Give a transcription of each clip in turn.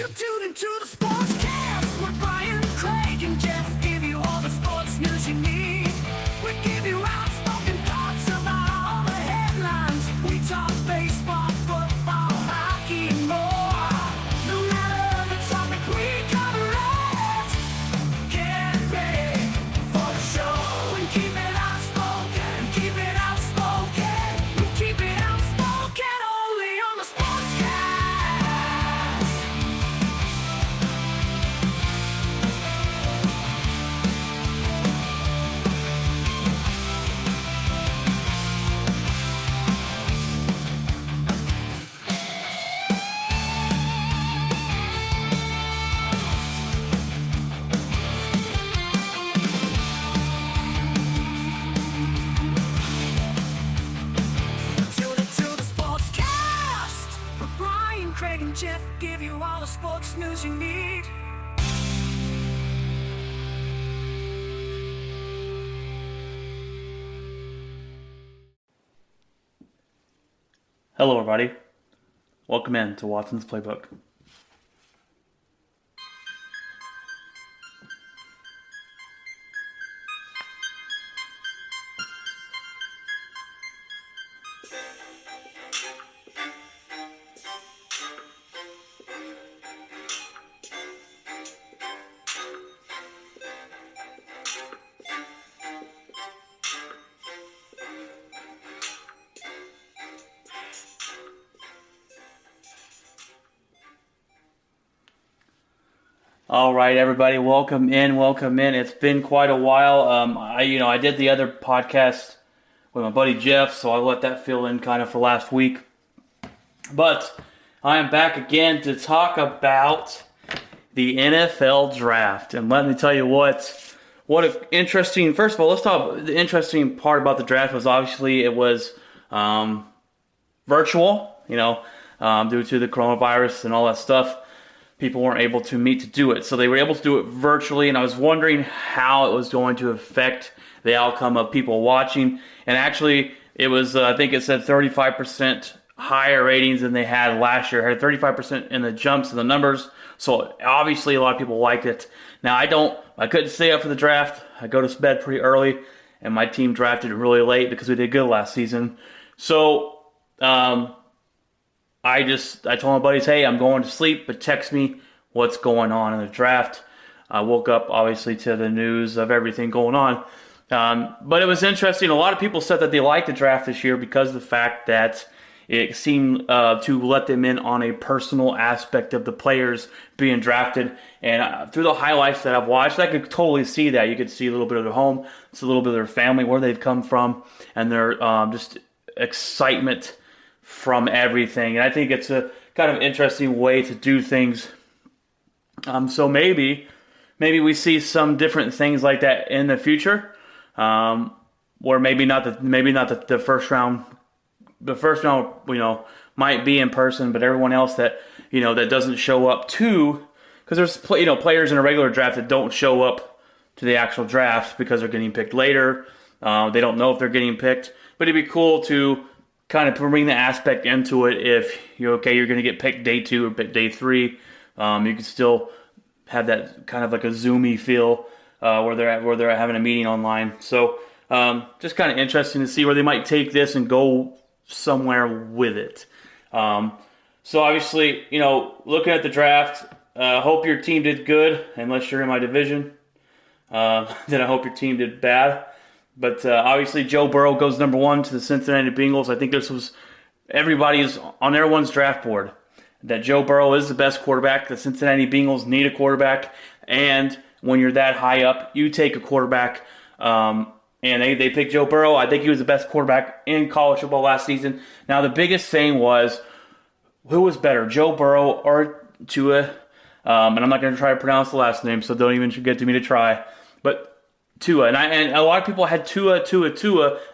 You tune into the Sportscast with Brian, Craig, and Jeff. Give you all the sports news you need. We give you outspoken thoughts about all the headlines. We talk baseball, football, hockey, and more. No matter the topic, we cover it. Get ready for the show and keep it outspoken. Keep it outspoken. We keep it outspoken only on the Sportscast. Tune into the Sportscast with Brian, Craig, and Jeff. Give you all the sports news you need. Hello, everybody. Welcome in to Watson's Playbook. All right, everybody, welcome in, welcome in. It's been quite a while. I did the other podcast with my buddy Jeff, so I let that fill in kind of for last week. But I am back again to talk about the NFL draft. And let me tell you what an interesting, first of all, let's talk, the interesting part about the draft was obviously it was virtual, due to the coronavirus and all that stuff. People weren't able to meet to do it. So they were able to do it virtually, and I was wondering how it was going to affect the outcome of people watching. And actually, it was, I think it said 35% higher ratings than they had last year. It had 35% in the jumps in the numbers. So obviously, a lot of people liked it. Now, I couldn't stay up for the draft. I go to bed pretty early, and my team drafted really late because we did good last season. So, I told my buddies, hey, I'm going to sleep, but text me what's going on in the draft. I woke up, obviously, to the news of everything going on. But it was interesting. A lot of people said that they liked the draft this year because of the fact that it seemed to let them in on a personal aspect of the players being drafted. And through the highlights that I've watched, I could totally see that. You could see a little bit of their home, it's a little bit of their family, where they've come from, and their just excitement from everything. And I think it's a kind of interesting way to do things. So maybe we see some different things like that in the future, or maybe not the first round. The first round, might be in person, but everyone else that that doesn't show up to, because there's players in a regular draft that don't show up to the actual draft because they're getting picked later. They don't know if they're getting picked, but it'd be cool to kind of bring the aspect into it. If you're going to get picked day 2 or day 3, you can still have that kind of like a Zoomy feel where they're having a meeting online. So just kind of interesting to see where they might take this and go somewhere with it. So obviously, looking at the draft, hope your team did good, unless you're in my division. Then I hope your team did bad. But obviously, Joe Burrow goes number 1 to the Cincinnati Bengals. I think this was everybody's on everyone's draft board that Joe Burrow is the best quarterback. The Cincinnati Bengals need a quarterback, and when you're that high up, you take a quarterback. And they picked Joe Burrow. I think he was the best quarterback in college football last season. Now, the biggest thing was, who was better, Joe Burrow or Tua? And I'm not going to try to pronounce the last name, so don't even get to me to try. But Tua, and a lot of people had Tua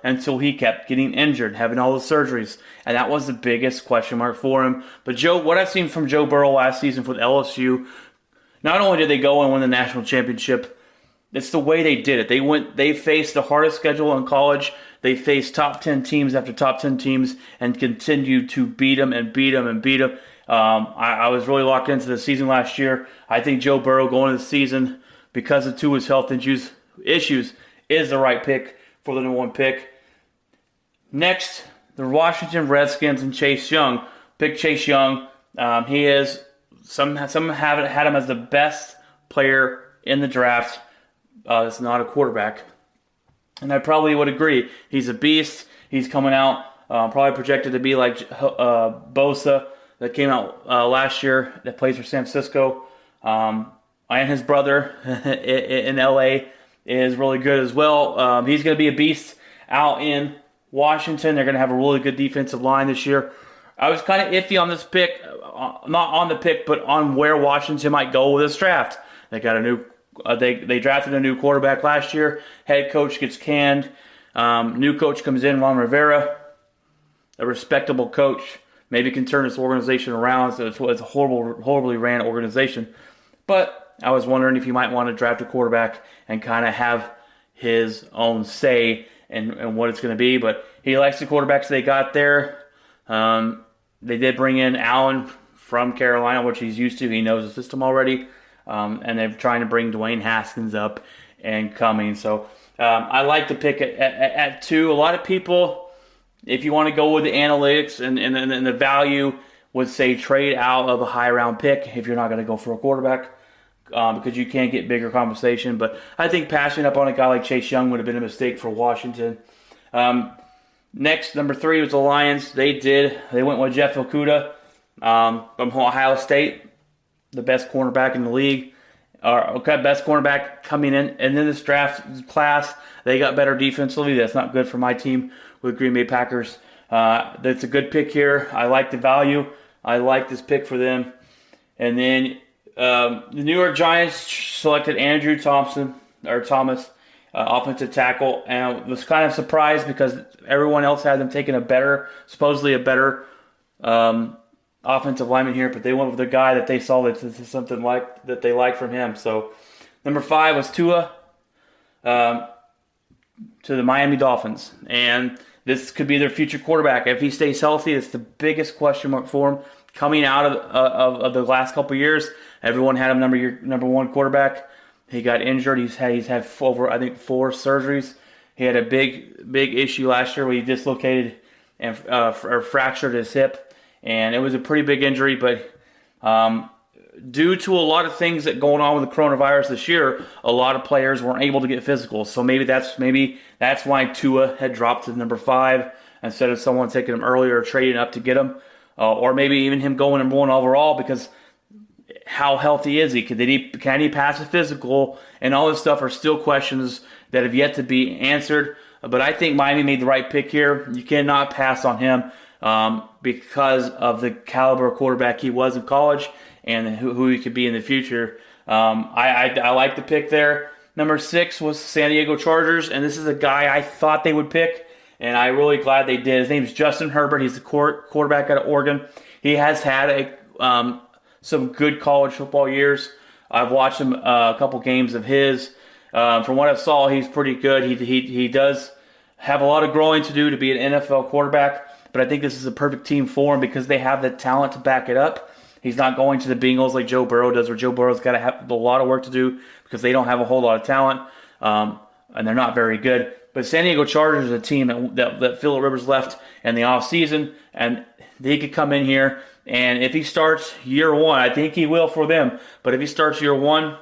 until he kept getting injured, having all the surgeries, and that was the biggest question mark for him. But what I've seen from Joe Burrow last season with LSU, not only did they go and win the national championship, it's the way they did it. They faced the hardest schedule in college. They faced top 10 teams after top 10 teams and continued to beat them and beat them and beat them. I was really locked into the season last year. I think Joe Burrow going into the season, because of Tua's health issues, is the right pick for the number 1 pick. Next, the Washington Redskins and Chase Young. Pick Chase Young. He is, some have had him as the best player in the draft. It's not a quarterback. And I probably would agree. He's a beast. He's coming out, probably projected to be like Bosa that came out last year that plays for San Francisco. And his brother in LA is really good as well. He's going to be a beast out in Washington. They're going to have a really good defensive line this year. I was kind of iffy on this pick, not on the pick, but on where Washington might go with this draft. They got a new, they drafted a new quarterback last year. Head coach gets canned. New coach comes in, Ron Rivera, a respectable coach. Maybe can turn this organization around. So it's a horribly ran organization. But I was wondering if you might want to draft a quarterback and kind of have his own say in what it's going to be. But he likes the quarterbacks they got there. They did bring in Allen from Carolina, which he's used to. He knows the system already. And they're trying to bring Dwayne Haskins up and coming. So I like the pick at 2. A lot of people, if you want to go with the analytics and the value, would say trade out of a high round pick if you're not going to go for a quarterback. Because you can't get bigger compensation. But I think passing up on a guy like Chase Young would have been a mistake for Washington. Next, number 3 was the Lions. They went with Jeff Okudah from Ohio State, the best cornerback in the league. Best cornerback coming in. And in this draft class, they got better defensively. That's not good for my team with Green Bay Packers. That's a good pick here. I like the value. I like this pick for them. And then the New York Giants selected Andrew Thomas, offensive tackle, and I was kind of surprised because everyone else had them taking supposedly a better offensive lineman here, but they went with the guy that they saw that this is something like that they liked from him. So number 5 was Tua to the Miami Dolphins, and this could be their future quarterback if he stays healthy. It's the biggest question mark for him coming out of the last couple of years. Everyone had him number 1 quarterback. He got injured. He's had over, I think, 4 surgeries. He had a big issue last year where he dislocated and or fractured his hip, and it was a pretty big injury. But due to a lot of things that going on with the coronavirus this year, a lot of players weren't able to get physical. So maybe that's why Tua had dropped to number 5 instead of someone taking him earlier or trading up to get him, or maybe even him going number 1 overall because. How healthy is he? Can he pass a physical? And all this stuff are still questions that have yet to be answered. But I think Miami made the right pick here. You cannot pass on him because of the caliber of quarterback he was in college and who he could be in the future. I like the pick there. Number 6 was San Diego Chargers, and this is a guy I thought they would pick, and I'm really glad they did. His name is Justin Herbert. He's the quarterback out of Oregon. He has had some good college football years. I've watched him a couple games of his. From what I saw, he's pretty good. He does have a lot of growing to do to be an NFL quarterback, but I think this is a perfect team for him because they have the talent to back it up. He's not going to the Bengals like Joe Burrow does, where Joe Burrow's got to have a lot of work to do because they don't have a whole lot of talent, and they're not very good. But San Diego Chargers is a team that Phillip Rivers left in the offseason, and they could come in here. And if he starts year 1, I think he will for them. But if he starts year 1,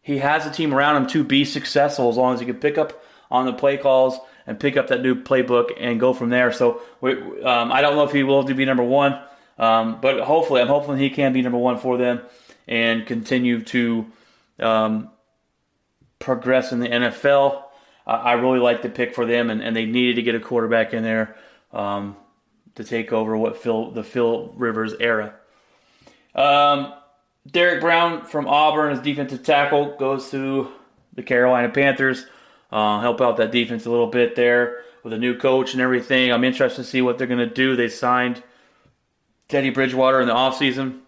he has a team around him to be successful as long as he can pick up on the play calls and pick up that new playbook and go from there. So I don't know if he will be number 1, but hopefully, I'm hoping he can be number 1 for them and continue to progress in the NFL. I really like the pick for them, and they needed to get a quarterback in there to take over the Phil Rivers era. Derek Brown from Auburn as defensive tackle goes to the Carolina Panthers. Help out that defense a little bit there with a new coach and everything. I'm interested to see what they're going to do. They signed Teddy Bridgewater in the offseason,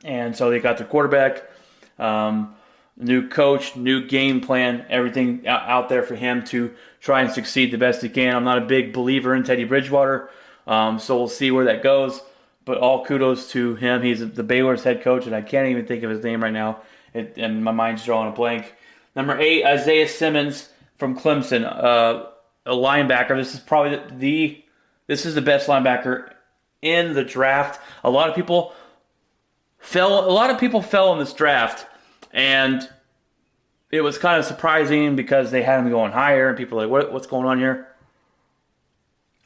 and so they got the quarterback. New coach, new game plan, everything out there for him to try and succeed the best he can. I'm not a big believer in Teddy Bridgewater, So we'll see where that goes. But all kudos to him. He's the Baylor's head coach, and I can't even think of his name right now. And my mind's drawing a blank. Number 8, Isaiah Simmons from Clemson, a linebacker. This is probably this is the best linebacker in the draft. A lot of people fell in this draft, and it was kind of surprising because they had him going higher, and people are like, what's going on here?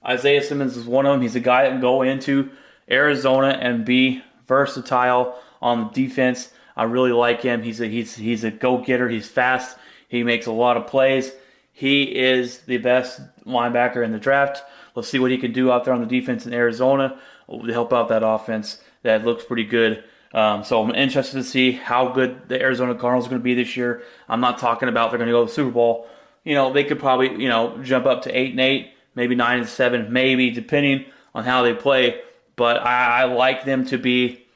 Isaiah Simmons is one of them. He's a guy that can go into Arizona and be versatile on the defense. I really like him. He's a go-getter. He's fast. He makes a lot of plays. He is the best linebacker in the draft. Let's see what he can do out there on the defense in Arizona to help out that offense that looks pretty good. So I'm interested to see how good the Arizona Cardinals are going to be this year. I'm not talking about they're going to go to the Super Bowl. They could probably, jump up to 8-8, maybe 9-7, maybe, depending on how they play. But I like them to be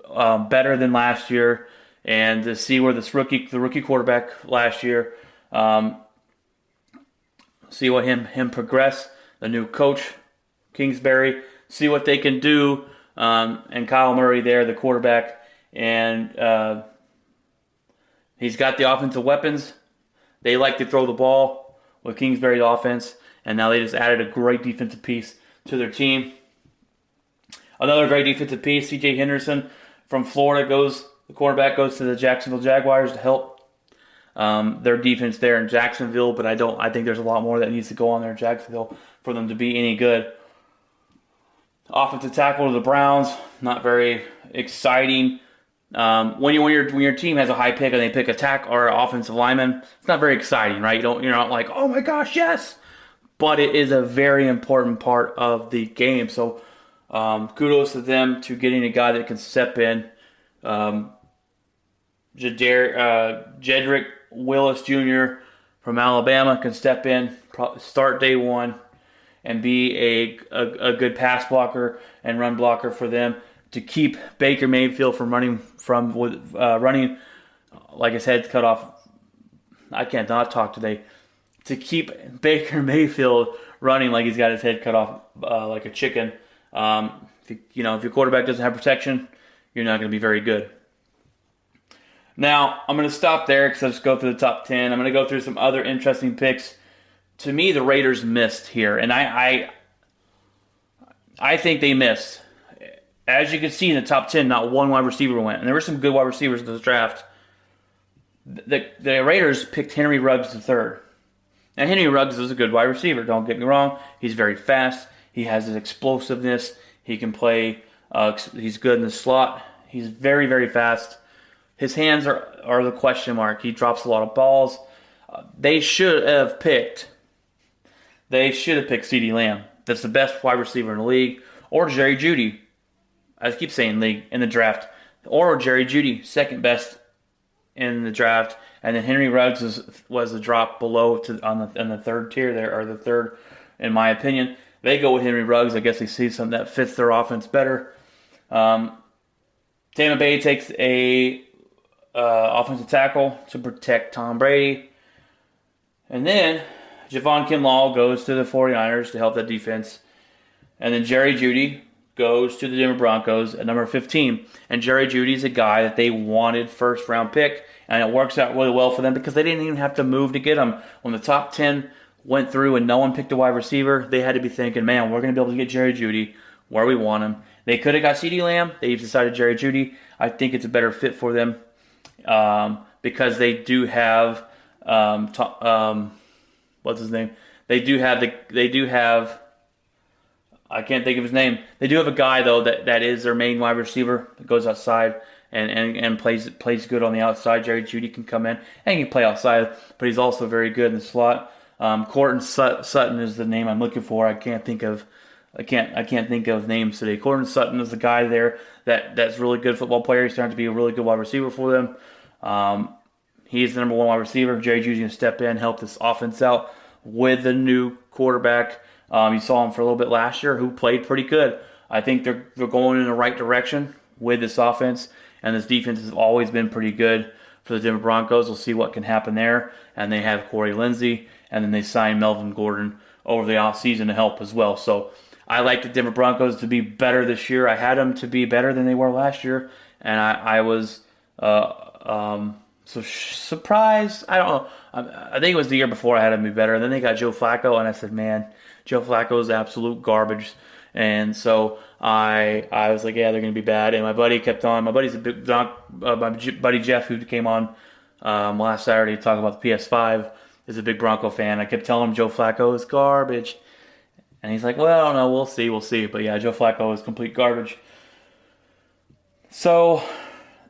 better than last year, and to see where the rookie quarterback last year, see what him progress. The new coach, Kingsbury, see what they can do. And Kyle Murray there, the quarterback, and he's got the offensive weapons. They like to throw the ball with Kingsbury's offense, and now they just added a great defensive piece to their team. Another great defensive piece, C.J. Henderson from Florida the quarterback goes to the Jacksonville Jaguars to help their defense there in Jacksonville, but I think there's a lot more that needs to go on there in Jacksonville for them to be any good. Offensive tackle to the Browns, not very exciting. When your team has a high pick and they pick a tackle or an offensive lineman, it's not very exciting, right? You're not like, oh my gosh, yes. But it is a very important part of the game. So kudos to them to getting a guy that can step in. Jedrick Willis Jr. from Alabama can step in, start day one, and be a good pass blocker and run blocker for them to keep Baker Mayfield from running like his head's cut off. I can't not talk today. To keep Baker Mayfield running like he's got his head cut off like a chicken. If your quarterback doesn't have protection, you're not going to be very good. Now, I'm going to stop there because I'll just go through the top 10. I'm going to go through some other interesting picks. To me, the Raiders missed here, and I think they missed. As you can see in the top 10, not one wide receiver went, and there were some good wide receivers in this draft. The Raiders picked Henry Ruggs III. Now, Henry Ruggs is a good wide receiver, don't get me wrong. He's very fast. He has his explosiveness. He can play. He's good in the slot. He's very, very fast. His hands are the question mark. He drops a lot of balls. They should have picked CeeDee Lamb. That's the best wide receiver in the league. Or Jerry Jeudy. I keep saying league in the draft. Or Jerry Jeudy, second best in the draft. And then Henry Ruggs was a drop below in the third tier there, or the third, in my opinion. They go with Henry Ruggs. I guess they see something that fits their offense better. Tampa Bay takes a offensive tackle to protect Tom Brady. And then Javon Kinlaw goes to the 49ers to help that defense. And then Jerry Jeudy goes to the Denver Broncos at number 15. And Jerry Jeudy is a guy that they wanted first-round pick. And it works out really well for them because they didn't even have to move to get him. When the top 10 went through and no one picked a wide receiver, they had to be thinking, man, we're going to be able to get Jerry Jeudy where we want him. They could have got CeeDee Lamb. They've decided Jerry Jeudy. I think it's a better fit for them because they do have what's his name? They do have I can't think of his name. They do have a guy though that is their main wide receiver that goes outside and plays good on the outside. Jerry Jeudy can come in and he can play outside, but he's also very good in the slot. Courtland Sutton is the name I'm looking for. I can't think of names today. Courtland Sutton is the guy there that's really good football player. He's starting to be a really good wide receiver for them. He's the number one wide receiver. Jerry Jeudy's going to step in, help this offense out with the new quarterback. You saw him for a little bit last year, who played pretty good. I think they're going in the right direction with this offense, and this defense has always been pretty good for the Denver Broncos. We'll see what can happen there. And they have Corey Lindsey, and then they signed Melvin Gordon over the offseason to help as well. So I like the Denver Broncos to be better this year. I had them to be better than they were last year, and I was surprised. I don't know. I think it was the year before I had them be better. And then they got Joe Flacco, and I said, man, Joe Flacco is absolute garbage. And so I was like, yeah, they're going to be bad. And my buddy kept on. My buddy's a big my buddy Jeff, who came on last Saturday to talk about the PS5, is a big Bronco fan. I kept telling him Joe Flacco is garbage. And he's like, well, I don't know. We'll see. But yeah, Joe Flacco is complete garbage. So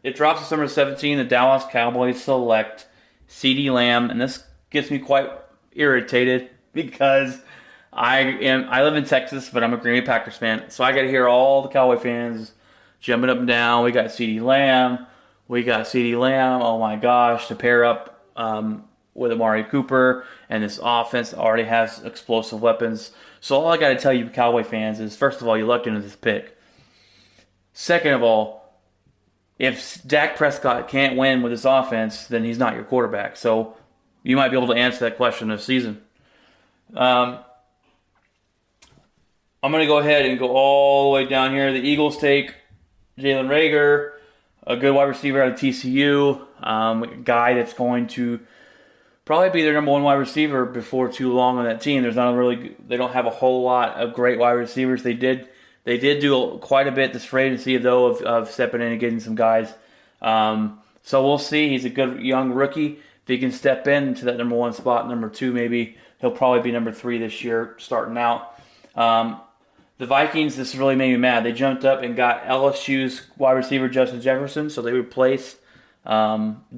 it drops to number 17. The Dallas Cowboys select CeeDee Lamb. And this gets me quite irritated because I live in Texas, but I'm a Green Bay Packers fan. So I got to hear all the Cowboy fans jumping up and down. We got CeeDee Lamb. Oh my gosh, to pair up with Amari Cooper, and this offense already has explosive weapons. So all I got to tell you Cowboy fans is, first of all, you lucked into this pick. Second of all, if Dak Prescott can't win with this offense, then he's not your quarterback. So you might be able to answer that question this season. I'm going to go ahead and go all the way down here. The Eagles take Jalen Reagor, a good wide receiver out of TCU, a guy that's going to probably be their number one wide receiver before too long on that team. They don't have a whole lot of great wide receivers. They did do quite a bit this free agency, though, of stepping in and getting some guys. So we'll see. He's a good young rookie. If he can step into that number one spot, number two, maybe he'll probably be number three this year starting out. The Vikings, this really made me mad. They jumped up and got LSU's wide receiver Justin Jefferson, so they replaced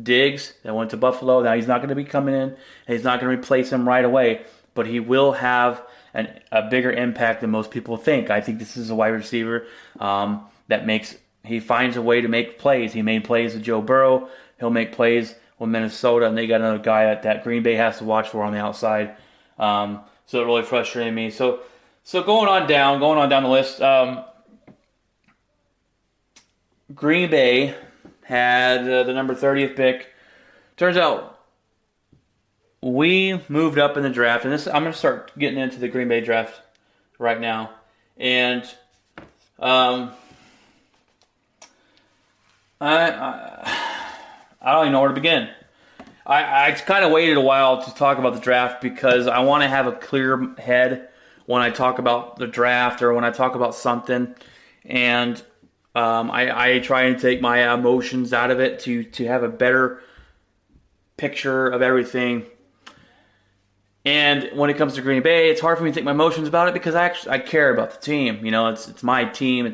Diggs that went to Buffalo. Now he's not going to be coming in, and he's not going to replace him right away, but he will have a bigger impact than most people think. I think this is a wide receiver he finds a way to make plays. He made plays with Joe Burrow. He'll make plays with Minnesota, and they got another guy that Green Bay has to watch for on the outside. So it really frustrated me. So going on down the list, Green Bay had the number 30th pick. Turns out we moved up in the draft, and I'm going to start getting into the Green Bay draft right now. And I don't even know where to begin. I kind of waited a while to talk about the draft because I want to have a clear head when I talk about the draft or when I talk about something. And I try and take my emotions out of it to have a better picture of everything. And when it comes to Green Bay, it's hard for me to take my emotions about it because I care about the team. You know, it's my team.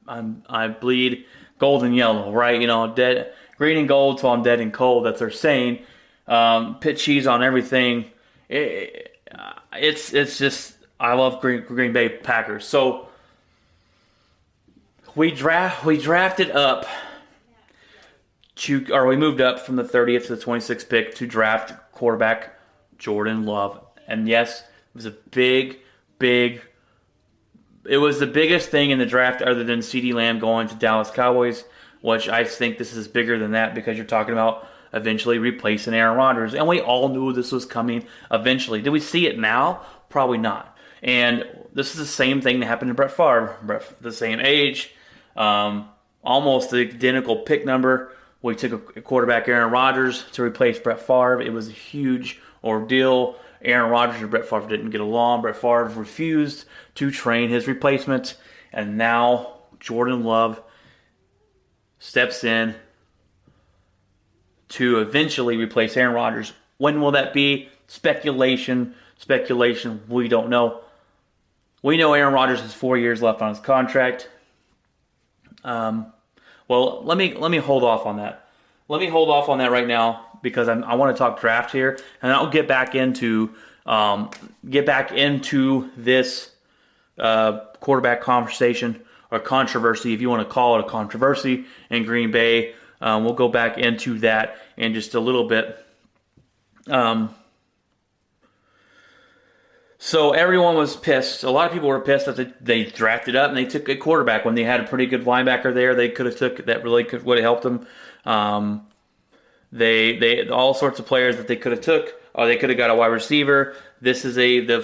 I bleed gold and yellow, right? You know, dead green and gold till I'm dead and cold. That's their saying. Pit cheese on everything. It's just I love Green Bay Packers. So we drafted up we moved up from the 30th to the 26th pick to draft quarterback Jordan Love. And yes, it was it was the biggest thing in the draft other than CeeDee Lamb going to Dallas Cowboys, which I think this is bigger than that because you're talking about eventually replacing Aaron Rodgers. And we all knew this was coming eventually. Did we see it now? Probably not. And this is the same thing that happened to Brett Favre. The same age, almost the identical pick number. We took a quarterback, Aaron Rodgers, to replace Brett Favre. It was a huge ordeal. Aaron Rodgers and Brett Favre didn't get along. Brett Favre refused to train his replacement. And now Jordan Love steps in to eventually replace Aaron Rodgers. When will that be? Speculation. We don't know. We know Aaron Rodgers has 4 years left on his contract. Well, let me hold off on that. Let me hold off on that right now because I want to talk draft here, and I'll get back into this quarterback conversation or controversy, if you want to call it a controversy in Green Bay. We'll go back into that in just a little bit. So everyone was pissed. A lot of people were pissed that they drafted up and they took a quarterback when they had a pretty good linebacker there. They could have took that would have helped them. They all sorts of players that they could have took. or they could have got a wide receiver. This is a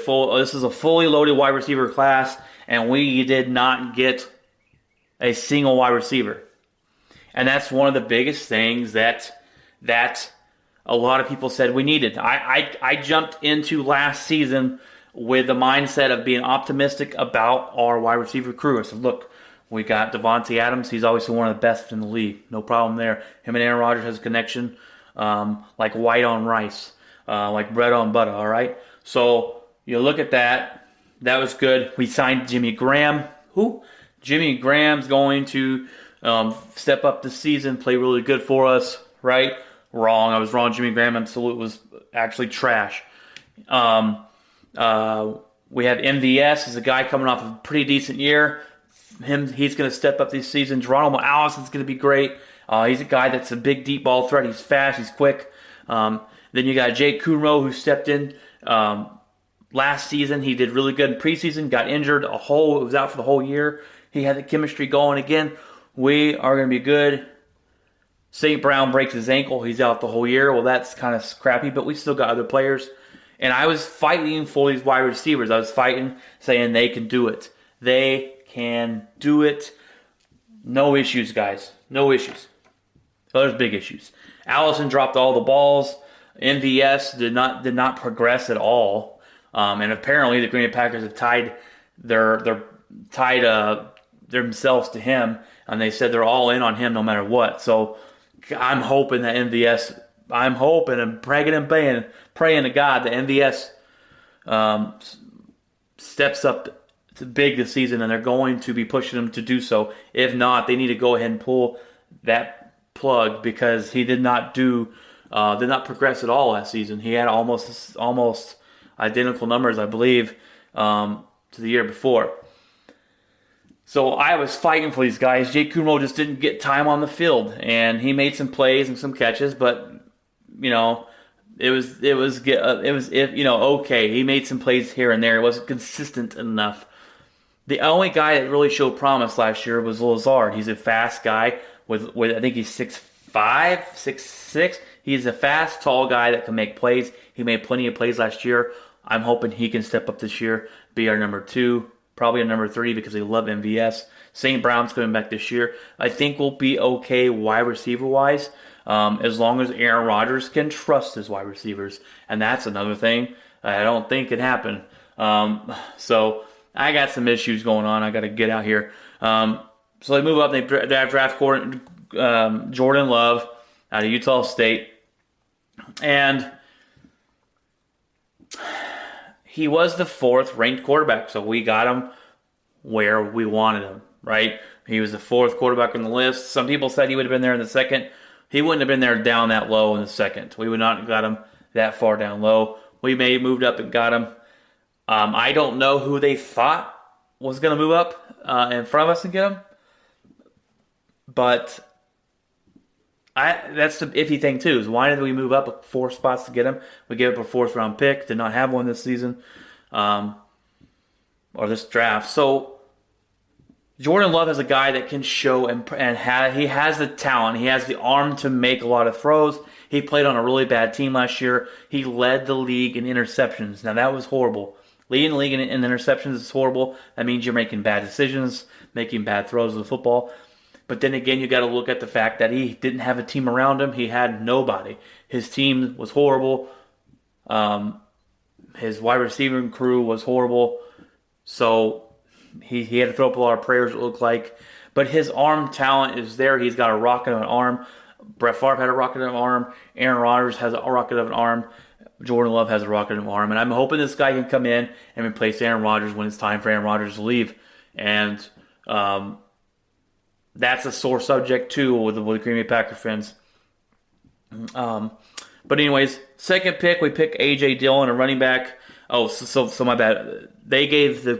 fully loaded wide receiver class, and we did not get a single wide receiver. And that's one of the biggest things that a lot of people said we needed. I jumped into last season with the mindset of being optimistic about our wide receiver crew. I said, look, we got Devontae Adams. He's obviously one of the best in the league. No problem there. Him and Aaron Rodgers has a connection like white on rice, like bread on butter, all right? So you look at that. That was good. We signed Jimmy Graham. Who? Jimmy Graham's going to step up this season, play really good for us, right? Wrong. I was wrong. Jimmy Graham absolutely was actually trash. We have MVS as a guy coming off a pretty decent year. He's going to step up this season. Geronimo Allison's going to be great. He's a guy that's a big deep ball threat. He's fast. He's quick. Then you got Jake Kumerow, who stepped in last season. He did really good in preseason. Got injured was out for the whole year. He had the chemistry going again. We are going to be good. St. Brown breaks his ankle. He's out the whole year. Well, that's kind of crappy, but we still got other players. And I was fighting for these wide receivers. I was fighting, saying they can do it. They can do it. No issues, guys. No issues. So there's big issues. Allison dropped all the balls. MVS did not progress at all. And apparently the Green Bay Packers have tied themselves to him, and they said they're all in on him no matter what. So I'm hoping that MVS. I'm hoping and praying to God that MVS steps up to big this season, and they're going to be pushing him to do so. If not, they need to go ahead and pull that plug, because he did not progress at all last season. He had almost identical numbers, I believe, to the year before. So I was fighting for these guys. Jake Kumerow just didn't get time on the field, and he made some plays and some catches, but it was okay. He made some plays here and there. It wasn't consistent enough. The only guy that really showed promise last year was Lazard. He's a fast guy with I think he's 6'5", 6'6". He's a fast, tall guy that can make plays. He made plenty of plays last year. I'm hoping he can step up this year, be our number 2, probably a number 3, because they love MVS. St. Brown's coming back this year. I think we'll be okay wide receiver-wise, as long as Aaron Rodgers can trust his wide receivers. And that's another thing I don't think can happen. So I got some issues going on. I got to get out here. So they move up. They draft Jordan Love out of Utah State. And he was the 4th ranked quarterback, so we got him where we wanted him, right? He was the 4th quarterback on the list. Some people said he would have been there in the 2nd. He wouldn't have been there down that low in the 2nd. We would not have got him that far down low. We may have moved up and got him. I don't know who they thought was going to move up in front of us and get him. But that's the iffy thing too, is why did we move up 4 spots to get him? We gave up a 4th round pick, did not have one this season, or this draft. So Jordan Love is a guy that can show he has the talent, he has the arm to make a lot of throws. He played on a really bad team last year. He led the league in interceptions. Now that was horrible. Leading the league in interceptions is horrible. That means you're making bad decisions, making bad throws of the football. But then again, you got to look at the fact that he didn't have a team around him. He had nobody. His team was horrible. His wide receiving crew was horrible. So he had to throw up a lot of prayers, it looked like. But his arm talent is there. He's got a rocket of an arm. Brett Favre had a rocket of an arm. Aaron Rodgers has a rocket of an arm. Jordan Love has a rocket of an arm. And I'm hoping this guy can come in and replace Aaron Rodgers when it's time for Aaron Rodgers to leave. And that's a sore subject too with the Green Bay Packer fans. But anyways, 2nd pick, we pick A.J. Dillon, a running back. Oh, so my bad. They gave the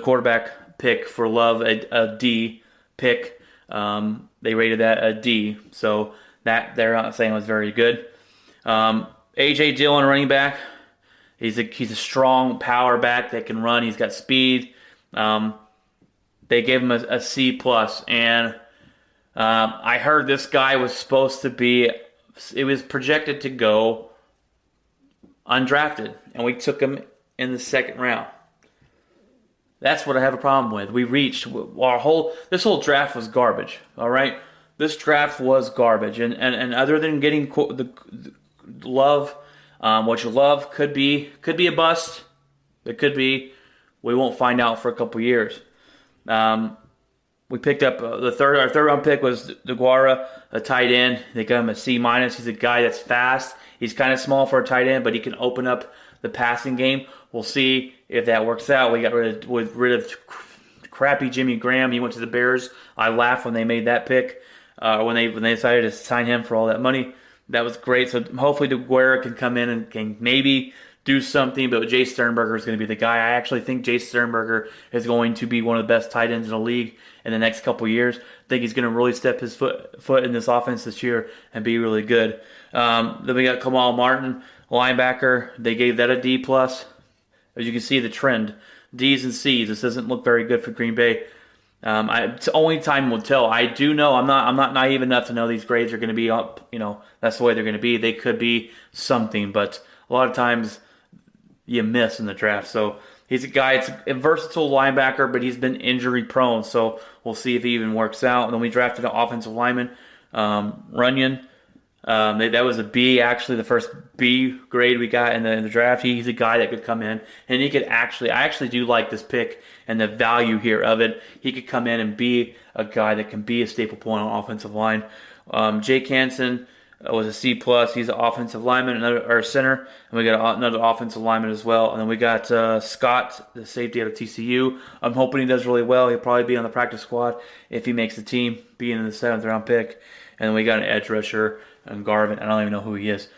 quarterback pick for Love a D pick. They rated that a D. So that they're not saying was very good. A.J. Dillon, running back. He's a strong power back that can run. He's got speed. They gave him a C+, and I heard this guy was supposed to be, it was projected to go undrafted, and we took him in the second round. That's what I have a problem with. We reached this whole draft was garbage. All right, this draft was garbage, and other than getting the love, what you love could be a bust. It could be. We won't find out for a couple years. We picked up our third round pick was DeGuara, a tight end. They got him a C minus. He's a guy that's fast. He's kind of small for a tight end, but he can open up the passing game. We'll see if that works out. We got rid of crappy Jimmy Graham. He went to the Bears. I laughed when they made that pick. When they decided to sign him for all that money. That was great. So hopefully DeGuara can come in and can maybe do something, but Jay Sternberger is going to be the guy. I actually think Jay Sternberger is going to be one of the best tight ends in the league in the next couple years. I think he's going to really step his foot in this offense this year and be really good. Then we got Kamal Martin, linebacker. They gave that a D+. As you can see, the trend. D's and C's. This doesn't look very good for Green Bay. It's only time will tell. I do know I'm not naive enough to know these grades are going to be up. That's the way they're going to be. They could be something, but a lot of times you miss in the draft. So he's a guy. It's a versatile linebacker, but he's been injury prone. So we'll see if he even works out. And then we drafted an offensive lineman, Runyon. That was a B, actually, the first B grade we got in the draft. He's a guy that could come in, and he could I actually do like this pick and the value here of it. He could come in and be a guy that can be a staple point on offensive line. Jake Hansen was a C+. He's an offensive lineman, our center, and we got another offensive lineman as well. And then we got Scott, the safety out of TCU. I'm hoping he does really well. He'll probably be on the practice squad if he makes the team, being in the 7th round pick. And then we got an edge rusher, and Garvin. I don't even know who he is.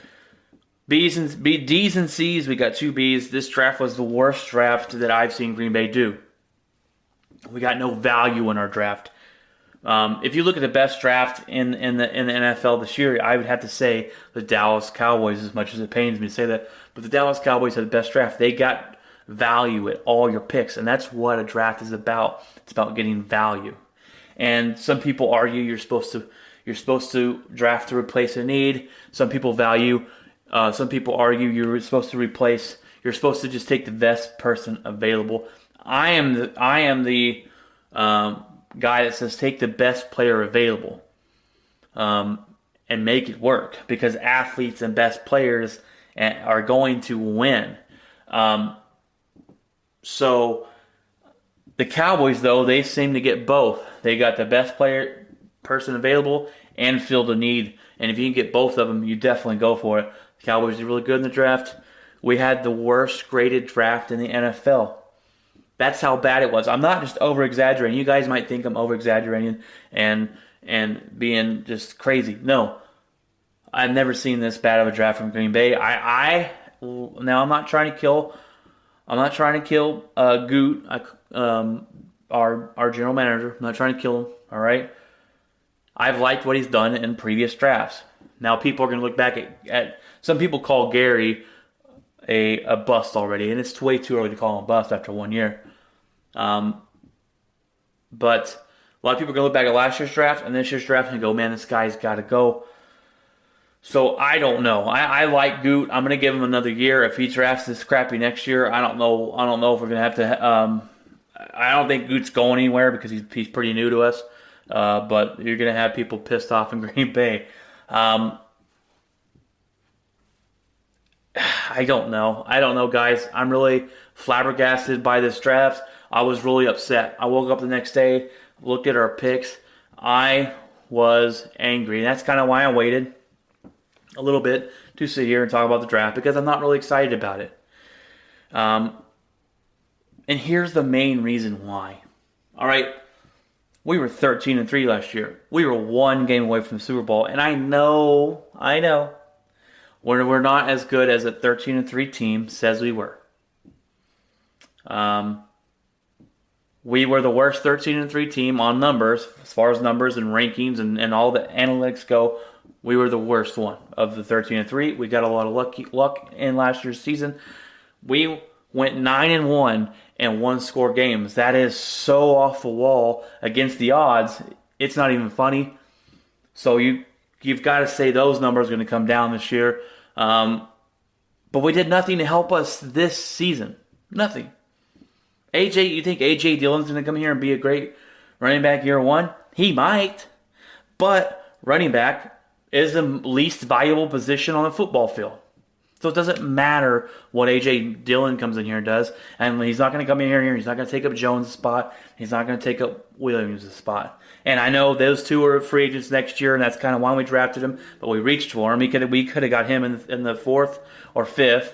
D's and C's, we got 2 B's. This draft was the worst draft that I've seen Green Bay do. We got no value in our draft. If you look at the best draft in the NFL this year, I would have to say the Dallas Cowboys, as much as it pains me to say that. But the Dallas Cowboys had the best draft. They got value at all your picks, and that's what a draft is about. It's about getting value. And some people argue you're supposed to draft to replace a need. Some people argue you're supposed to just take the best person available. I am the guy that says take the best player available and make it work, because athletes and best players are going to win. So the Cowboys, though, they seem to get both. They got the best person available and filled a need. And if you can get both of them, you definitely go for it. The Cowboys are really good in the draft. We had the worst graded draft in the NFL. That's how bad it was. I'm not just over-exaggerating. You guys might think I'm over-exaggerating and being just crazy. No. I've never seen this bad of a draft from Green Bay. Now I'm not trying to kill Goot, our general manager. I'm not trying to kill him, all right? I've liked what he's done in previous drafts. Now people are going to look back at some people call Gary a bust already, and it's way too early to call him a bust after 1 year. But a lot of people are going to look back at last year's draft and this year's draft and go, man, this guy's got to go. So I don't know. I like Goot. I'm going to give him another year. If he drafts this crappy next year, I don't know if we're going to have to. I don't think Goot's going anywhere because he's pretty new to us. But you're going to have people pissed off in Green Bay. I don't know, guys. I'm really flabbergasted by this draft. I was really upset. I woke up the next day, looked at our picks. I was angry. And that's kind of why I waited a little bit to sit here and talk about the draft, because I'm not really excited about it. And here's the main reason why. All right. We were 13-3 last year. We were 1 game away from the Super Bowl. And I know. We're not as good as a 13-3 team says we were. We were the worst 13-3 team on numbers, as far as numbers and rankings and all the analytics go. We were the worst one of the 13-3. We got a lot of luck in last year's season. We went 9-1 and 1-score games. That is so off the wall against the odds. It's not even funny. So you've got to say those numbers are going to come down this year. But But we did nothing to help us this season. Nothing. You think A.J. Dillon's going to come here and be a great running back year one? He might. But running back is the least valuable position on the football field. So it doesn't matter what A.J. Dillon comes in here and does. And he's not going to come in here. He's not going to take up Jones' spot. He's not going to take up Williams' spot. And I know those two are free agents next year, and that's kind of why we drafted him. But we reached for him. We could have got him in the 4th or 5th.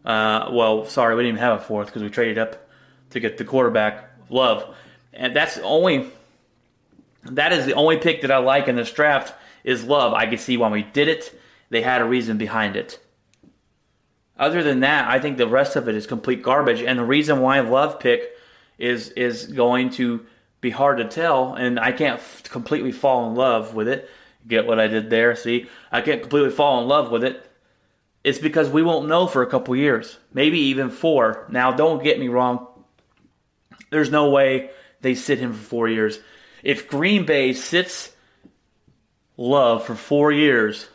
We didn't even have a 4th because we traded up to get the quarterback, Love. And that is the only pick that I like in this draft is Love. I can see why we did it. They had a reason behind it. Other than that, I think the rest of it is complete garbage. And the reason why Love pick is going to be hard to tell, and I can't completely fall in love with it. Get what I did there? See? I can't completely fall in love with it. It's because we won't know for a couple years. Maybe even 4. Now, don't get me wrong. There's no way they sit him for 4 years. If Green Bay sits Love for 4 years,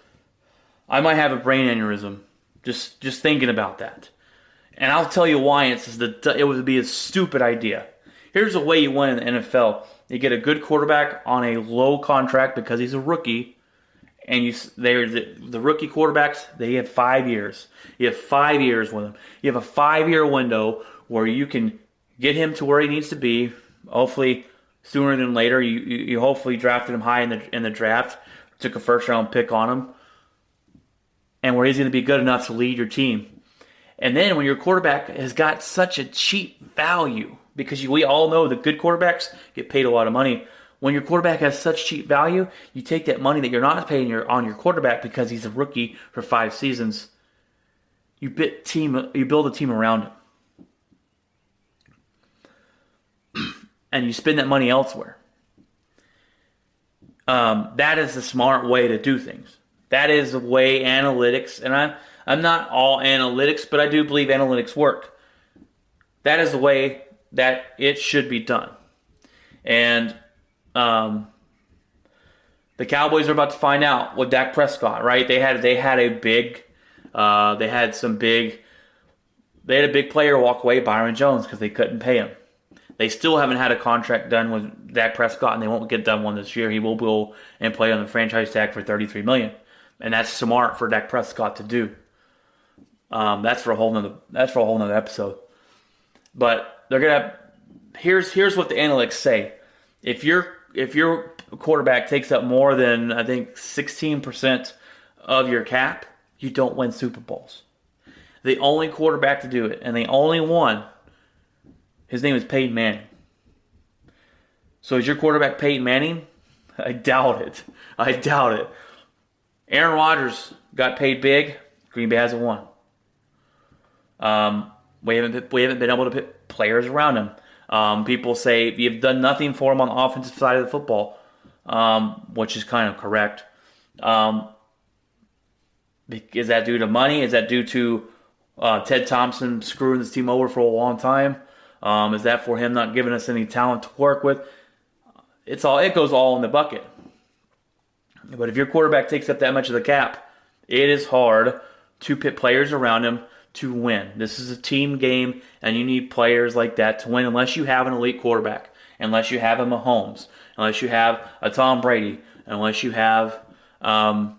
I might have a brain aneurysm. Just thinking about that. And I'll tell you why it would be a stupid idea. Here's the way you win in the NFL. You get a good quarterback on a low contract because he's a rookie. And the rookie quarterbacks, they have 5 years. You have 5 years with them. You have a 5-year window where you can get him to where he needs to be. Hopefully sooner than later. You hopefully drafted him high in the draft. Took a first-round pick on him. And where he's going to be good enough to lead your team. And then when your quarterback has got such a cheap value, because we all know the good quarterbacks get paid a lot of money. When your quarterback has such cheap value, you take that money that you're not paying on your quarterback because he's a rookie for 5 seasons. You build a team around him. And you spend that money elsewhere. That is the smart way to do things. That is the way analytics, and I'm not all analytics, but I do believe analytics work. That is the way that it should be done. And the Cowboys are about to find out with Dak Prescott, right? They had a big player walk away, Byron Jones, because they couldn't pay him. They still haven't had a contract done with Dak Prescott, and they won't get done one this year. He will go and play on the franchise tag for $33 million. And that's smart for Dak Prescott to do. That's for a whole nother episode. But they're gonna. Here's what the analytics say. If your quarterback takes up more than I think 16% of your cap, you don't win Super Bowls. The only quarterback to do it, and the only one, his name is Peyton Manning. So is your quarterback Peyton Manning? I doubt it. Aaron Rodgers got paid big. Green Bay hasn't won. We haven't been able to put players around him. People say you've done nothing for him on the offensive side of the football, which is kind of correct. Is that due to money? Is that due to Ted Thompson screwing this team over for a long time? Is that for him not giving us any talent to work with? It goes all in the bucket. But if your quarterback takes up that much of the cap, it is hard to put players around him to win. This is a team game, and you need players like that to win unless you have an elite quarterback, unless you have a Mahomes, unless you have a Tom Brady, unless you have a,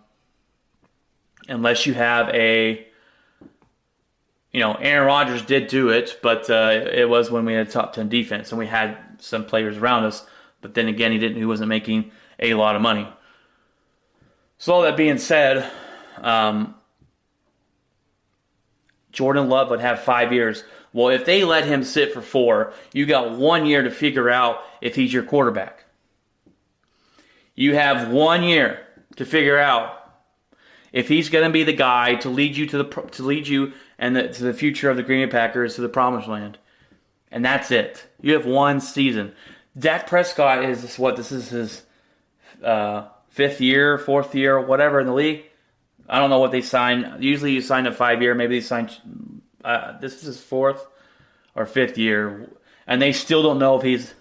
Aaron Rodgers did do it, but it was when we had a top 10 defense and we had some players around us. But then again, he wasn't making a lot of money. So all that being said, Jordan Love would have 5 years. Well, if they let him sit for 4, you got 1 year to figure out if he's your quarterback. You have 1 year to figure out if he's going to be the guy to lead you to the future of the Green Bay Packers to the promised land. And that's it. You have 1 season. Dak Prescott this is his 5th year, 4th year, whatever in the league. I don't know what they sign. Usually you sign a 5-year. Maybe they sign, this is his 4th or 5th year. And they still don't know if he's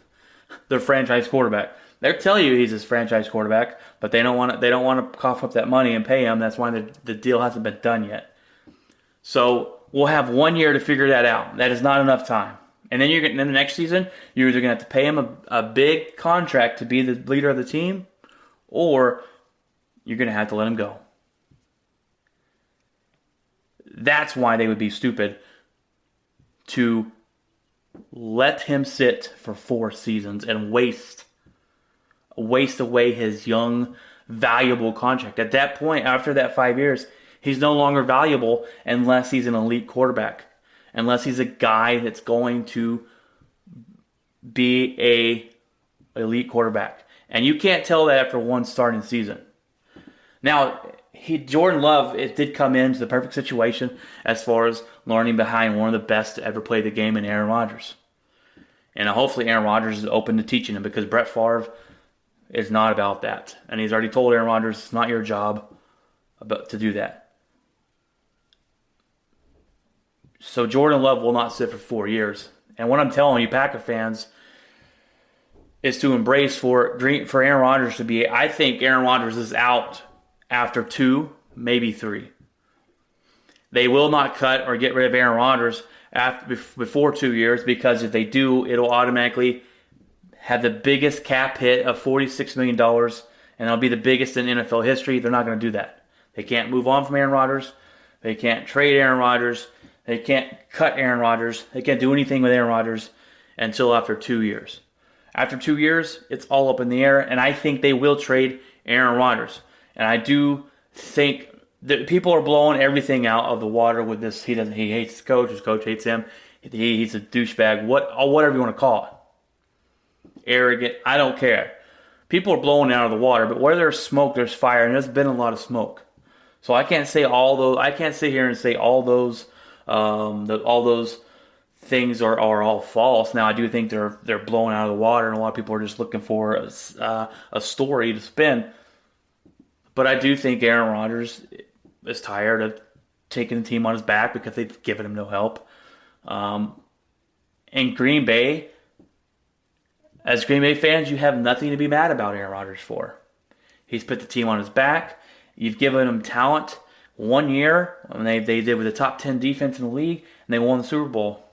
their franchise quarterback. They'll tell you he's his franchise quarterback, but they don't want to cough up that money and pay him. That's why the deal hasn't been done yet. So we'll have 1 year to figure that out. That is not enough time. And then then the next season, you're either going to have to pay him a big contract to be the leader of the team, or you're going to have to let him go. That's why they would be stupid to let him sit for 4 seasons and waste away his young, valuable contract. At that point, after that 5 years, he's no longer valuable unless he's an elite quarterback, unless he's a guy that's going to be a elite quarterback. And you can't tell that after one starting season. Now, Jordan Love, it did come into the perfect situation as far as learning behind one of the best to ever play the game in Aaron Rodgers. And hopefully Aaron Rodgers is open to teaching him, because Brett Favre is not about that. And he's already told Aaron Rodgers it's not your job to do that. So Jordan Love will not sit for 4 years. And what I'm telling you, Packer fans, is to embrace for Aaron Rodgers to be, I think Aaron Rodgers is out after 2, maybe 3. They will not cut or get rid of Aaron Rodgers before 2 years, because if they do, it'll automatically have the biggest cap hit of $46 million, and it'll be the biggest in NFL history. They're not going to do that. They can't move on from Aaron Rodgers. They can't trade Aaron Rodgers. They can't cut Aaron Rodgers. They can't do anything with Aaron Rodgers until after 2 years. After 2 years, it's all up in the air, and I think they will trade Aaron Rodgers. And I do think that people are blowing everything out of the water with this. He hates his coach hates him. He's a douchebag. Whatever you want to call it. Arrogant. I don't care. People are blowing it out of the water, but where there's smoke, there's fire, and there's been a lot of smoke. So I can't say all those. I can't sit here and say all those things are all false. Now I do think they're blowing out of the water, and a lot of people are just looking for a story to spin. But I do think Aaron Rodgers is tired of taking the team on his back because they've given him no help. And Green Bay, as Green Bay fans, you have nothing to be mad about Aaron Rodgers for. He's put the team on his back. You've given him talent. 1 year, and they did with the top 10 defense in the league, and they won the Super Bowl.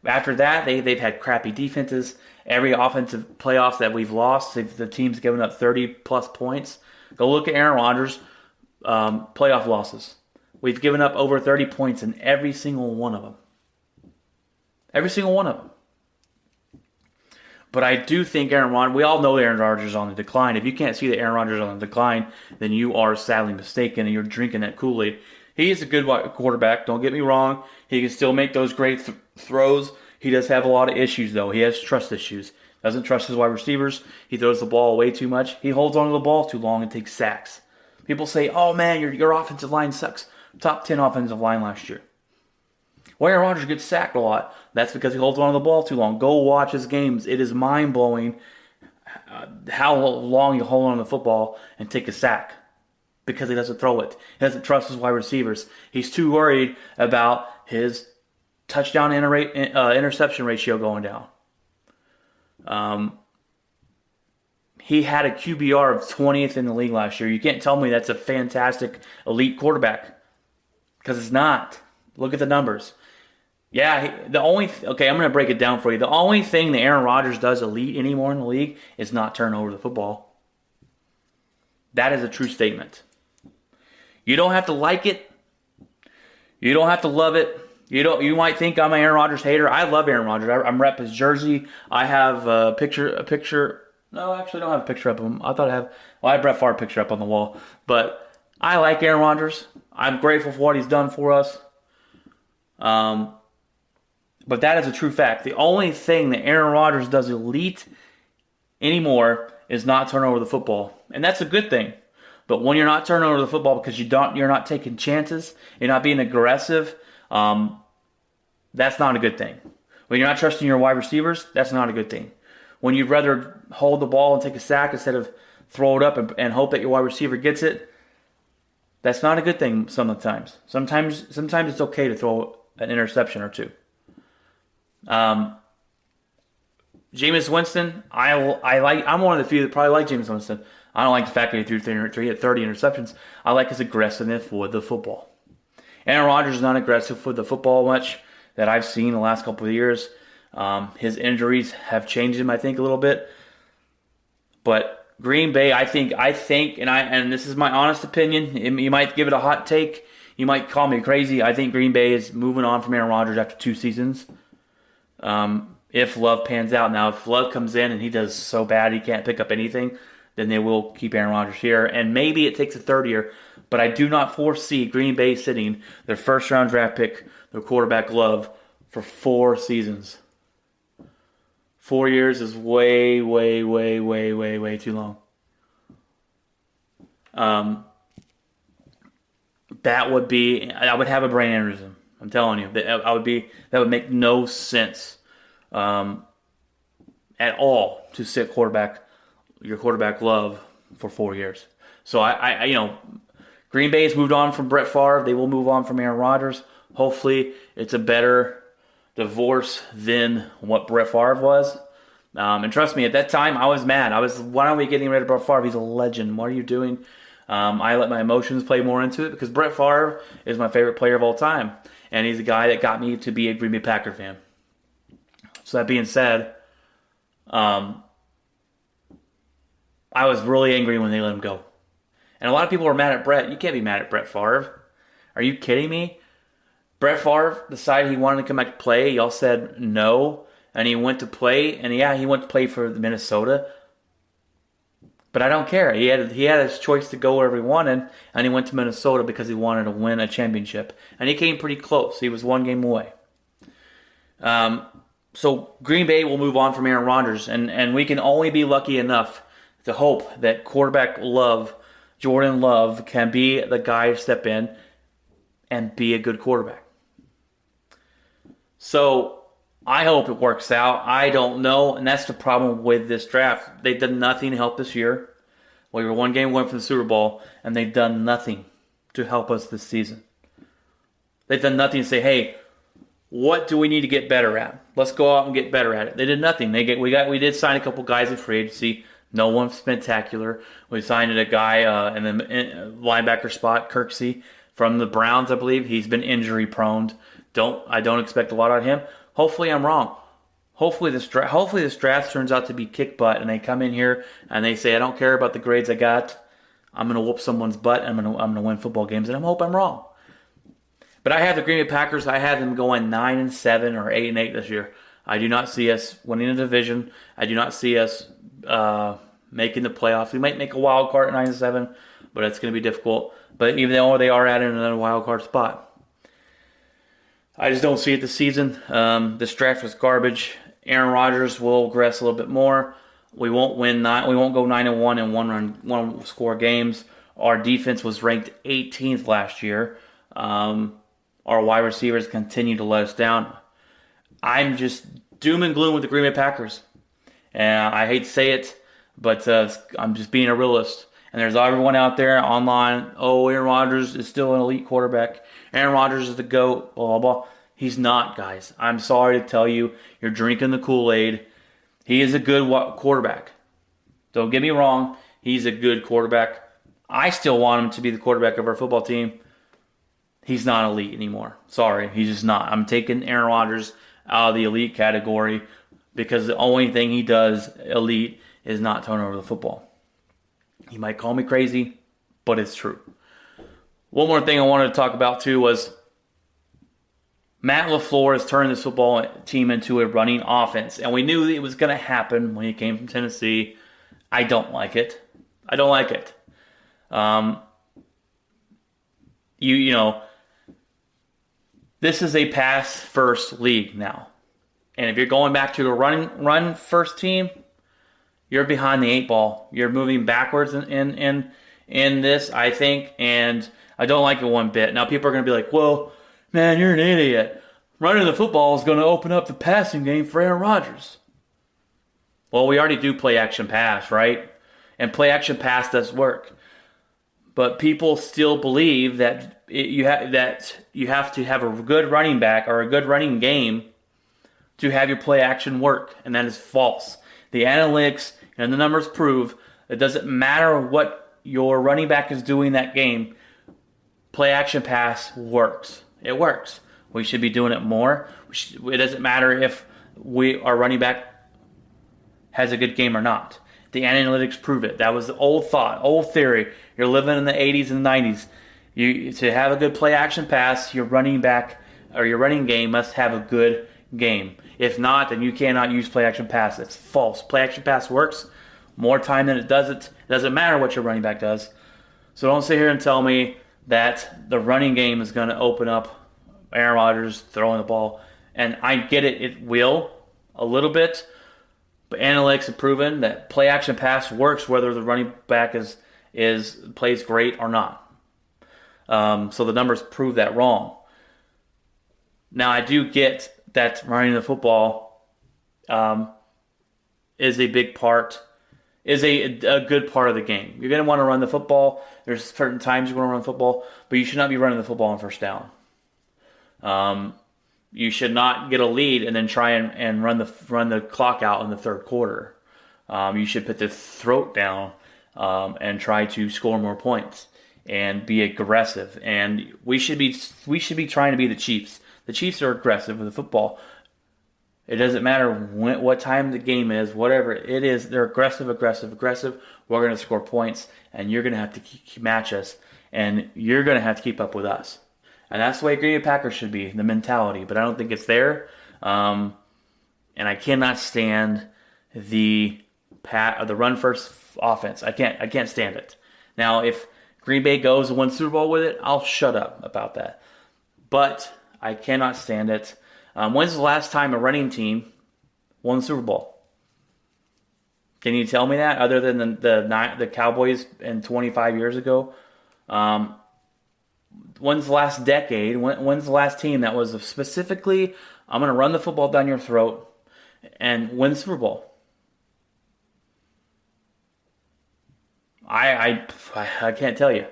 After that, they've had crappy defenses. Every offensive playoffs that we've lost, the team's given up 30-plus points. Go look at Aaron Rodgers' playoff losses. We've given up over 30 points in every single one of them. Every single one of them. But I do think Aaron Rodgers, we all know Aaron Rodgers is on the decline. If you can't see that Aaron Rodgers is on the decline, then you are sadly mistaken and you're drinking that Kool-Aid. He is a good quarterback, don't get me wrong. He can still make those great throws. He does have a lot of issues, though. He has trust issues. Doesn't trust his wide receivers. He throws the ball way too much. He holds on to the ball too long and takes sacks. People say, oh man, your offensive line sucks. Top 10 offensive line last year. Well, Aaron Rodgers gets sacked a lot. That's because he holds on to the ball too long. Go watch his games. It is mind-blowing how long he hold on to the football and take a sack, because he doesn't throw it. He doesn't trust his wide receivers. He's too worried about his touchdown interception ratio going down. He had a QBR of 20th in the league last year. You can't tell me that's a fantastic elite quarterback, because it's not. Look at the numbers. Yeah, I'm going to break it down for you. The only thing that Aaron Rodgers does elite anymore in the league is not turn over the football. That is a true statement. You don't have to like it. You don't have to love it. You might think I'm an Aaron Rodgers hater. I love Aaron Rodgers. I'm rep his jersey. I have a picture. No, actually, I don't have a picture of him. I had Brett Favre picture up on the wall. But I like Aaron Rodgers. I'm grateful for what he's done for us. But that is a true fact. The only thing that Aaron Rodgers does elite anymore is not turn over the football. And that's a good thing. But when you're not turning over the football because you're not taking chances, you're not being aggressive, that's not a good thing. When you're not trusting your wide receivers, that's not a good thing. When you'd rather hold the ball and take a sack instead of throw it up and hope that your wide receiver gets it, that's not a good thing sometimes. Sometimes it's okay to throw an interception or two. Jameis Winston, I'm one of the few that probably like Jameis Winston. I don't like the fact that he had 30 interceptions. I like his aggressiveness with the football. Aaron Rodgers is not aggressive with the football much that I've seen the last couple of years. His injuries have changed him, I think, a little bit. But Green Bay, I think, and this is my honest opinion. You might give it a hot take. You might call me crazy. I think Green Bay is moving on from Aaron Rodgers after 2 seasons. If Love pans out. Now, if Love comes in and he does so bad he can't pick up anything, then they will keep Aaron Rodgers here. And maybe it takes a third year. But I do not foresee Green Bay sitting their first-round draft pick, their quarterback Love, for 4 seasons. 4 years is way, way, way, way, way, way too long. That would be, I would have a brain aneurysm. I'm telling you, that would make no sense at all to sit your quarterback Love for 4 years. So Green Bay's moved on from Brett Favre. They will move on from Aaron Rodgers. Hopefully, it's a better divorce than what Brett Favre was. And trust me, at that time, I was mad. Why aren't we getting rid of Brett Favre? He's a legend. What are you doing? I let my emotions play more into it because Brett Favre is my favorite player of all time. And he's the guy that got me to be a Green Bay Packer fan. So that being said, I was really angry when they let him go. And a lot of people were mad at Brett. You can't be mad at Brett Favre. Are you kidding me? Brett Favre decided he wanted to come back to play. Y'all said no. And he went to play. And yeah, he went to play for Minnesota. But I don't care. He had his choice to go wherever he wanted. And he went to Minnesota because he wanted to win a championship. And he came pretty close. He was 1 game away. So Green Bay will move on from Aaron Rodgers. And we can only be lucky enough to hope that quarterback Jordan Love, can be the guy to step in and be a good quarterback. So I hope it works out. I don't know, and that's the problem with this draft. They've done nothing to help this year. We were 1 game away from the Super Bowl, and they've done nothing to help us this season. They've done nothing to say, hey, what do we need to get better at? Let's go out and get better at it. They did nothing. We did sign a couple guys in free agency. No one spectacular. We signed a guy in the linebacker spot, Kirksey, from the Browns, I believe. He's been injury prone. I don't expect a lot out of him. Hopefully, I'm wrong. Hopefully, this draft turns out to be kick butt, and they come in here and they say, "I don't care about the grades I got. I'm going to whoop someone's butt. I'm going to win football games." And I hope I'm wrong. But I have the Green Bay Packers. I have them going 9-7 or 8-8 this year. I do not see us winning the division. I do not see us making the playoffs. We might make a wild card at 9-7, but it's going to be difficult. But even though they are adding another wild card spot, I just don't see it this season. This draft was garbage. Aaron Rodgers will regress a little bit more. We won't go 9-1 in one score games. Our defense was ranked 18th last year. Our wide receivers continue to let us down. I'm just doom and gloom with the Green Bay Packers. And I hate to say it, but I'm just being a realist. And there's everyone out there online, Aaron Rodgers is still an elite quarterback. Aaron Rodgers is the GOAT, blah, blah, blah. He's not, guys. I'm sorry to tell you, you're drinking the Kool-Aid. He is a good quarterback. Don't get me wrong, he's a good quarterback. I still want him to be the quarterback of our football team. He's not elite anymore. Sorry, he's just not. I'm taking Aaron Rodgers out of the elite category because the only thing he does elite is not turn over the football. You might call me crazy, but it's true. One more thing I wanted to talk about too was Matt LaFleur has turned this football team into a running offense, and we knew it was going to happen when he came from Tennessee. I don't like it. This is a pass-first league now. And if you're going back to a run-first team, you're behind the 8 ball. You're moving backwards in this, I think, and I don't like it one bit. Now, people are going to be like, well, man, you're an idiot. Running the football is going to open up the passing game for Aaron Rodgers. Well, we already do play-action pass, right? And play-action pass does work. But people still believe that you have to have a good running back or a good running game to have your play-action work, and that is false. The analytics and the numbers prove it doesn't matter what your running back is doing that game. play action pass works. It works. We should be doing it more. It doesn't matter if our running back has a good game or not. The analytics prove it. That was the old thought, old theory. You're living in the 80s and 90s. To have a good play action pass, your running back or your running game must have a good game. If not, then you cannot use play action pass. It's false. Play action pass works more time than it doesn't. It doesn't matter what your running back does. So don't sit here and tell me that the running game is going to open up Aaron Rodgers throwing the ball. And I get it. It will a little bit. But analytics have proven that play action pass works whether the running back plays great or not. So the numbers prove that wrong. Now I do get that running the football is a big part, is a good part of the game. You're going to want to run the football. There's certain times you're going to run the football, but you should not be running the football on first down. You should not get a lead and then try and run the clock out in the third quarter. You should put the throat down and try to score more points and be aggressive. And we should be trying to be the Chiefs. The Chiefs are aggressive with the football. It doesn't matter what time the game is, whatever it is. They're aggressive. We're going to score points, and you're going to have to match us, and you're going to have to keep up with us. And that's the way Green Bay Packers should be, the mentality. But I don't think it's there. And I cannot stand the run first offense. I can't stand it. Now, if Green Bay goes and wins Super Bowl with it, I'll shut up about that. But I cannot stand it. When's the last time a running team won the Super Bowl? Can you tell me that? Other than the Cowboys in 25 years ago. When's the last decade? When's the last team that was specifically, I'm going to run the football down your throat and win the Super Bowl? I can't tell you.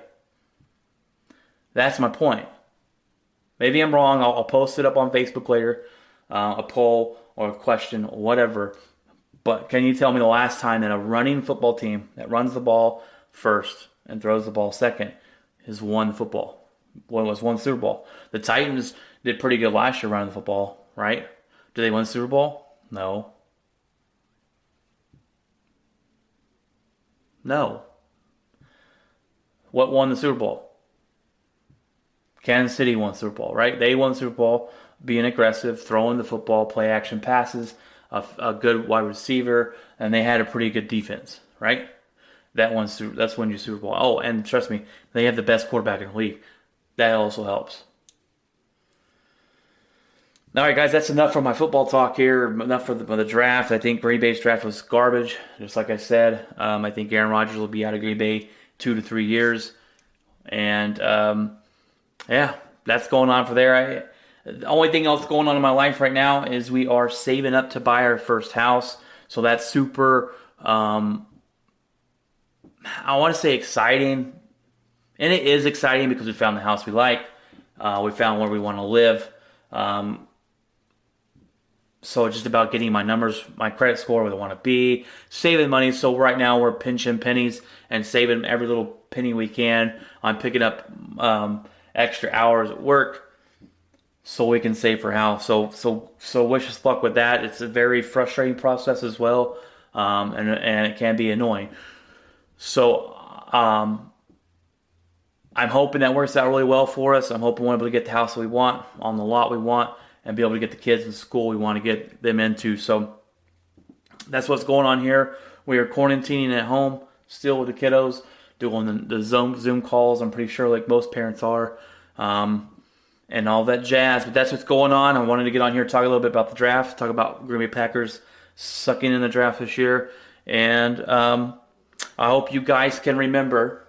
That's my point. Maybe I'm wrong. I'll post it up on Facebook later, a poll or a question, or whatever. But can you tell me the last time that a running football team that runs the ball first and throws the ball second has won football? Won Super Bowl. The Titans did pretty good last year running the football, right? Did they win the Super Bowl? No. What won the Super Bowl? Kansas City won the Super Bowl, right? They won the Super Bowl being aggressive, throwing the football, play action passes, a good wide receiver, and they had a pretty good defense, right? That's when you Super Bowl. Oh, and trust me, they have the best quarterback in the league. That also helps. All right, guys, that's enough for my football talk here. Enough for the draft. I think Green Bay's draft was garbage, just like I said. I think Aaron Rodgers will be out of Green Bay 2 to 3 years. And, yeah, that's going on for there. The only thing else going on in my life right now is we are saving up to buy our first house. So that's super, I want to say exciting. And it is exciting because we found the house we like. We found where we want to live. So it's just about getting my numbers, my credit score where I want to be, saving money. So right now we're pinching pennies and saving every little penny we can. I'm picking up extra hours at work so we can save for a house. So wish us luck with that. It's a very frustrating process as well, and it can be annoying. So I'm hoping that works out really well for us. I'm hoping we're able to get the house that we want on the lot we want and be able to get the kids in school we want to get them into. So that's what's going on here. We are quarantining at home still with the kiddos, doing the Zoom calls. I'm pretty sure like most parents are, and all that jazz. But that's what's going on. I wanted to get on here, talk a little bit about the draft, talk about Green Bay Packers sucking in the draft this year. And I hope you guys can remember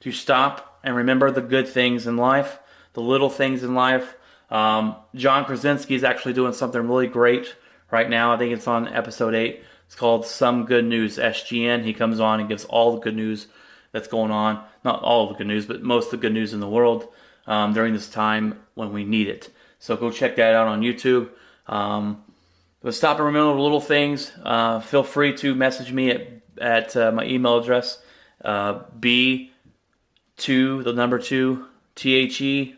to stop and remember the good things in life, the little things in life. John Krasinski is actually doing something really great right now. I think it's on episode 8. It's called Some Good News, SGN. He comes on and gives all the good news that's going on. Not all of the good news, but most of the good news in the world during this time when we need it. So go check that out on YouTube. But stop and remember the little things. Feel free to message me at my email address, B2, the number 2, TheWats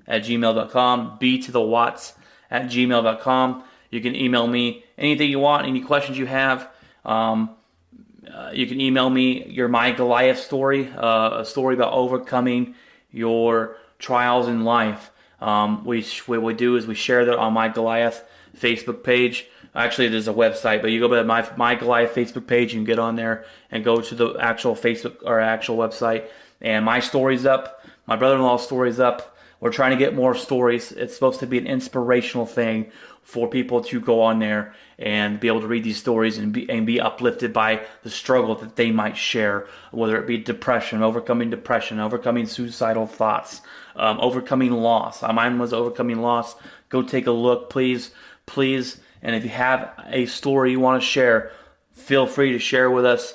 at gmail.com, B to the Watts at gmail.com. You can email me anything you want, any questions you have. You can email me your My Goliath story, a story about overcoming your trials in life. What we do is we share that on My Goliath Facebook page. Actually, there's a website, but you go to my Goliath Facebook page, you can get on there and go to the actual Facebook or actual website. And my story's up. My brother-in-law's story's up. We're trying to get more stories. It's supposed to be an inspirational thing for people to go on there and be able to read these stories and be uplifted by the struggle that they might share, whether it be depression, overcoming suicidal thoughts, overcoming loss. Mine was overcoming loss. Go take a look, please. And if you have a story you want to share, feel free to share with us.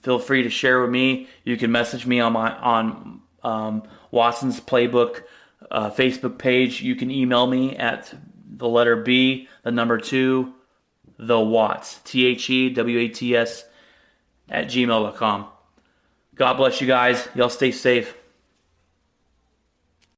Feel free to share with me. You can message me on Watson's Playbook Facebook page. You can email me at the letter B, the number 2, the Watts, THEWATS at gmail.com. God bless you guys. Y'all stay safe.